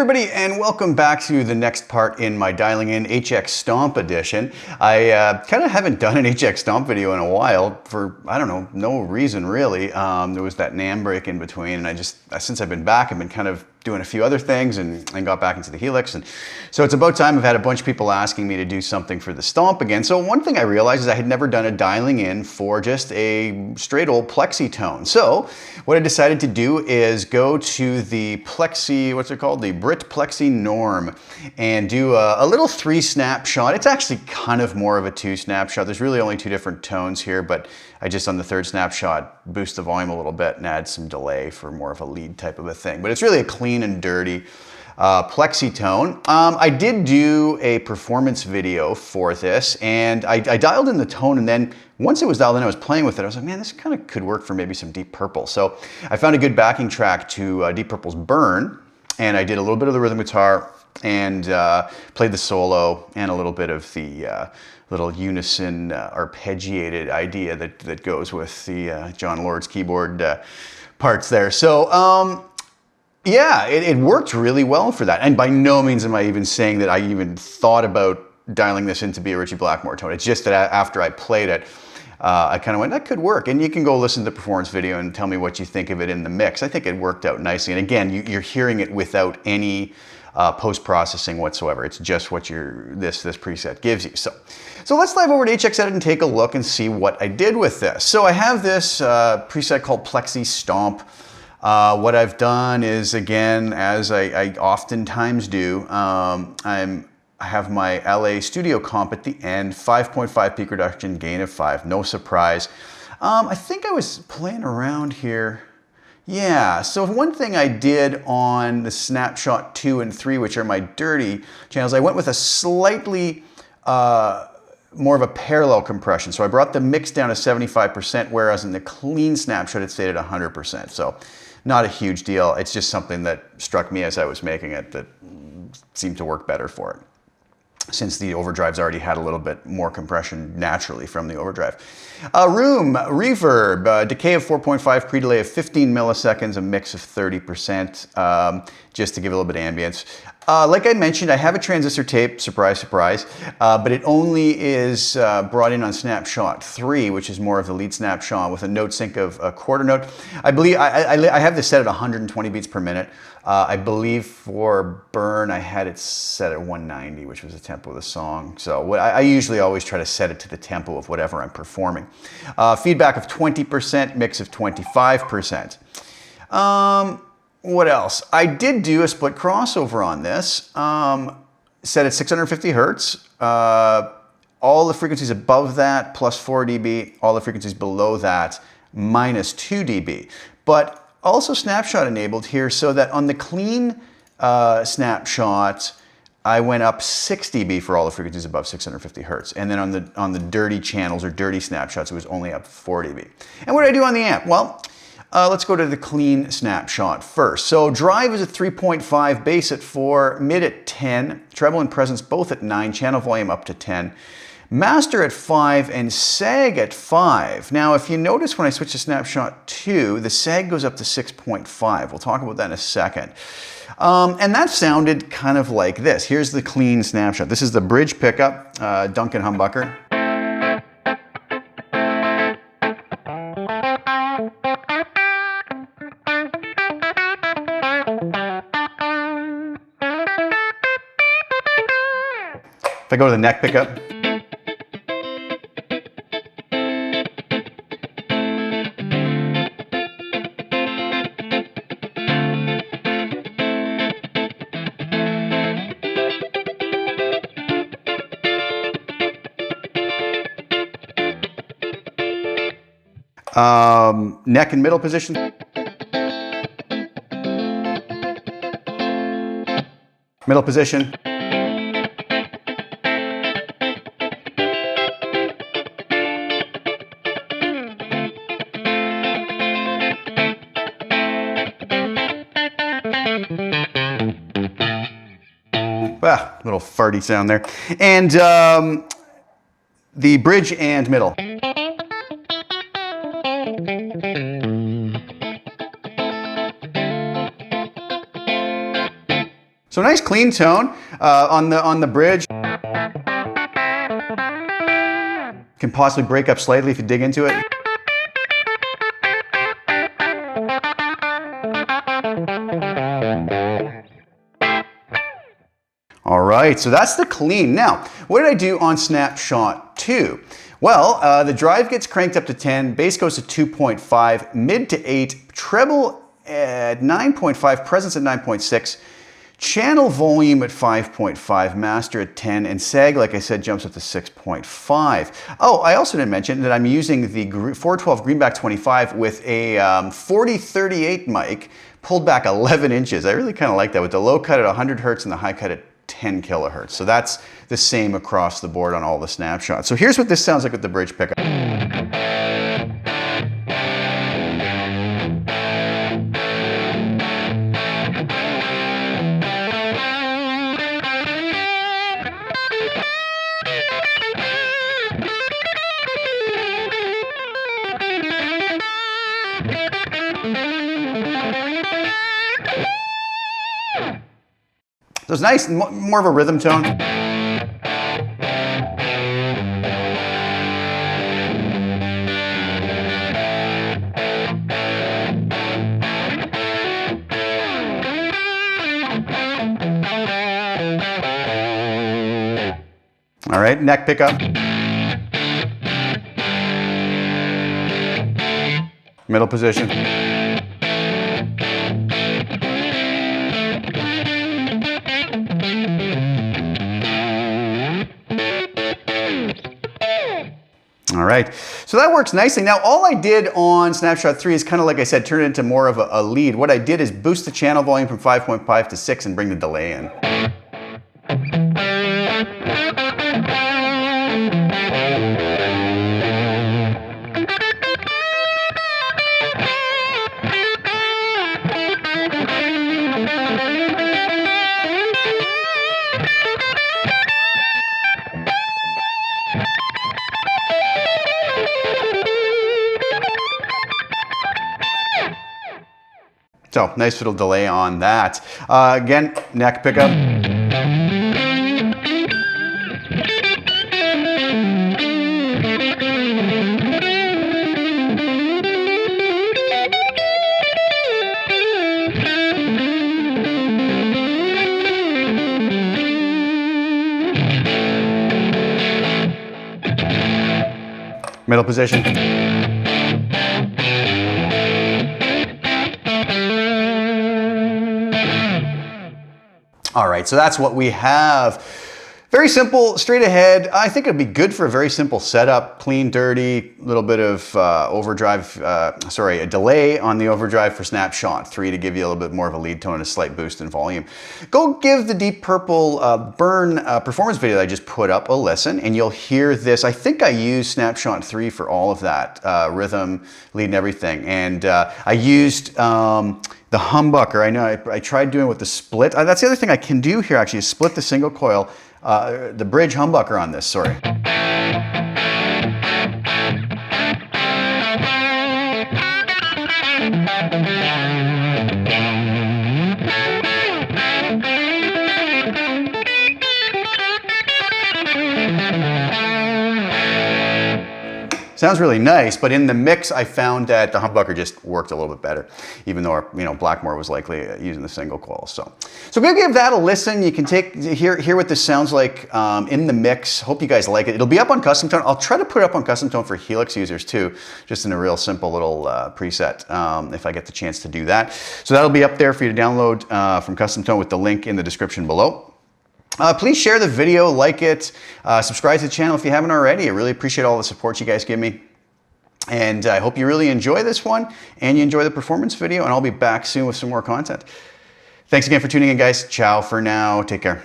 everybody, and welcome back to the next part in my dialing in HX Stomp edition. I kind of haven't done an HX Stomp video in a while for, I don't know, no reason really. There was that NAMM break in between, and since I've been back, I've been kind of doing a few other things and got back into the Helix. And so it's about time. I've had a bunch of people asking me to do something for the Stomp again. So one thing I realized is I had never done a dialing in for just a straight old Plexi tone. So what I decided to do is go to the Plexi, what's it called? The Brit Plexi Nrm, and do a little 3 snapshot. It's actually kind of more of a 2 snapshot. There's really only 2 different tones here, but I just on the 3rd snapshot boost the volume a little bit and add some delay for more of a lead type of a thing. But it's really a clean and dirty Plexi tone. I did do a performance video for this, and I dialed in the tone, and then once it was dialed in, I was playing with it. I was like, man, this kind of could work for maybe some Deep Purple. So I found a good backing track to Deep Purple's Burn, and I did a little bit of the rhythm guitar and played the solo and a little bit of the little unison arpeggiated idea that goes with the John Lord's keyboard parts there. So yeah, it worked really well for that. And by no means am I even saying that I even thought about dialing this in to be a Ritchie Blackmore tone. It's just that after I played it, I kind of went, that could work. And you can go listen to the performance video and tell me what you think of it in the mix. I think it worked out nicely. And again, you're hearing it without any post-processing whatsoever. It's just what this preset gives you. So let's dive over to HX Edit and take a look and see what I did with this. So I have this preset called Plexi Stomp. What I've done is, again, as I oftentimes do, I have my LA studio comp at the end, 5.5 peak reduction, gain of 5, no surprise. I think I was playing around here. Yeah, so one thing I did on the Snapshot 2 and 3, which are my dirty channels, I went with a slightly more of a parallel compression. So I brought the mix down to 75%, whereas in the clean Snapshot it stayed at 100%. So not a huge deal. It's just something that struck me as I was making it that seemed to work better for it, since the overdrives already had a little bit more compression naturally from the overdrive. Room, reverb, decay of 4.5, pre-delay of 15 milliseconds, a mix of 30%, just to give a little bit of ambience. Like I mentioned, I have a transistor tape, surprise, surprise, but it only is brought in on Snapshot 3, which is more of the lead snapshot with a note sync of a quarter note. I believe I have this set at 120 beats per minute. I believe for Burn, I had it set at 190, which was the tempo of the song. So I usually always try to set it to the tempo of whatever I'm performing. Feedback of 20%, mix of 25%. What else? I did do a split crossover on this, set at 650 hertz. All the frequencies above that plus 4 dB, all the frequencies below that minus 2 dB. But also snapshot enabled here, so that on the clean snapshot, I went up 6 dB for all the frequencies above 650 hertz. And then on the dirty channels or dirty snapshots, it was only up 4 dB. And what did I do on the amp? Well, let's go to the clean snapshot first. So drive is at 3.5, bass at 4, mid at 10, treble and presence both at 9, channel volume up to 10. Master at 5 and sag at 5. Now, if you notice when I switch to Snapshot 2, the sag goes up to 6.5. We'll talk about that in a second. And that sounded kind of like this. Here's the clean snapshot. This is the bridge pickup, Duncan humbucker. If I go to the neck pickup, neck and middle position. Middle position. Little farty sound there. And the bridge and middle. So nice clean tone on the bridge. Can possibly break up slightly if you dig into it. All right, so that's the clean. Now, what did I do on Snapshot 2? Well, the drive gets cranked up to 10, bass goes to 2.5, mid to 8, treble at 9.5, presence at 9.6, channel volume at 5.5, master at 10, and sag, like I said, jumps up to 6.5. Oh, I also didn't mention that I'm using the 412 Greenback 25 with a 4038 mic, pulled back 11 inches. I really kind of like that with the low cut at 100 hertz and the high cut at 10 kilohertz. So that's the same across the board on all the Snapshots. So here's what this sounds like with the bridge pickup. So it's nice, more of a rhythm tone. All right, neck pickup. Middle position. All right, so that works nicely. Now, all I did on Snapshot 3 is kind of like I said, turn it into more of a lead. What I did is boost the channel volume from 5.5 to 6 and bring the delay in. So nice little delay on that. Again, neck pickup. Middle position. All right, so that's what we have. Very simple, straight ahead. I think it'd be good for a very simple setup, clean, dirty, little bit of a delay on the overdrive for Snapshot 3 to give you a little bit more of a lead tone and a slight boost in volume. Go give the Deep Purple Burn performance video that I just put up a listen, and you'll hear this. I think I used Snapshot 3 for all of that, rhythm, lead, and everything. And I used the humbucker. I know I tried doing with the split. That's the other thing I can do here actually, is split the single coil, the bridge humbucker on this, sorry. Sounds really nice, but in the mix, I found that the humbucker just worked a little bit better, even though Blackmore was likely using the single coil. So go give that a listen. You can hear what this sounds like in the mix. Hope you guys like it. It'll be up on CustomTone. I'll try to put it up on CustomTone for Helix users too, just in a real simple little preset if I get the chance to do that. So that'll be up there for you to download from CustomTone with the link in the description below. Please share the video, like it, subscribe to the channel if you haven't already. I really appreciate all the support you guys give me. And I hope you really enjoy this one and you enjoy the performance video, and I'll be back soon with some more content. Thanks again for tuning in, guys. Ciao for now. Take care.